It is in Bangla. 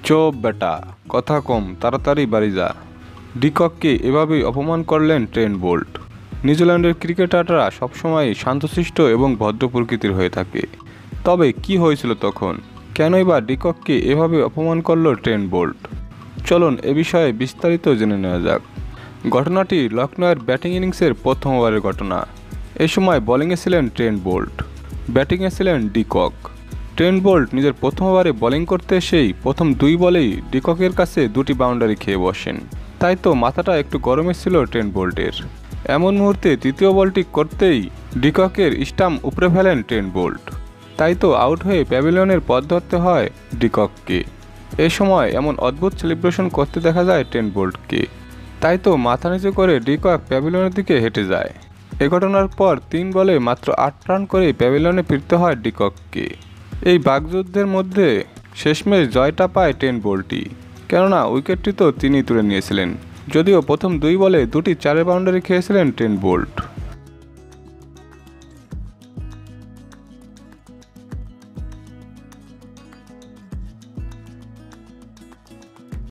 চোপ বেটা, কথা কম, তাড়াতাড়ি বাড়ি যা। ডিকককে এভাবেই অপমান করলেন ট্রেন্ট বোল্ট। নিউজিল্যান্ডের ক্রিকেটাররা সবসময় শান্তশিষ্ট এবং ভদ্র প্রকৃতির হয়ে থাকে। তবে কি হয়েছিল তখন? কেনই বা ডিকককে এভাবে অপমান করল ট্রেন্ট বোল্ট? চলুন এ বিষয়ে বিস্তারিত জেনে নেওয়া যাক। ঘটনাটি লখনৌয়ের ব্যাটিং ইনিংসের প্রথম ওভারের ঘটনা। এই সময় বোলিংয়ে ছিলেন ট্রেন্ট বোল্ট, ব্যাটিংয়ে ছিলেন ডিকক। ট্রেন্ট বোল্ট নিজের প্রথম ওভারে বোলিং করতে এসেই প্রথম 2 বলেই ডিককের কাছে 2টি বাউন্ডারি খেয়ে বসেন। তাই তো মাথাটা একটু গরমে ছিল ট্রেন্ট বোল্টের। এমন মুহূর্তে তৃতীয় বলটি করতেই ডিককের স্টাম্প উপড়ে ফেলেন ট্রেন্ট বোল্ট। তাই তো আউট হয়ে প্যাভিলিয়নের পথ ধরতে হয় ডিকককে। এ সময় এমন অদ্ভুত সেলিব্রেশন করতে দেখা যায় ট্রেন্ট বোল্টকে। তাই তো মাথা নিচু করে ডিকক প্যাভিলিয়নের দিকে হেঁটে যায়। এ ঘটনার পর 3 বলে মাত্র 8 রান করে প্যাভিলিয়নে ফিরতে হয় ডিকককে। এই বাকযুদ্ধের মধ্যে শেষমেশ জয়টা পায় ট্রেন্ট বোল্টই, কেননা উইকেটটি তো তিনিই তুলে নিয়েছিলেন। যদিও প্রথম 2 বলে 2টি 4 বাউন্ডারি খেয়েছিলেন ট্রেন্ট বোল্ট।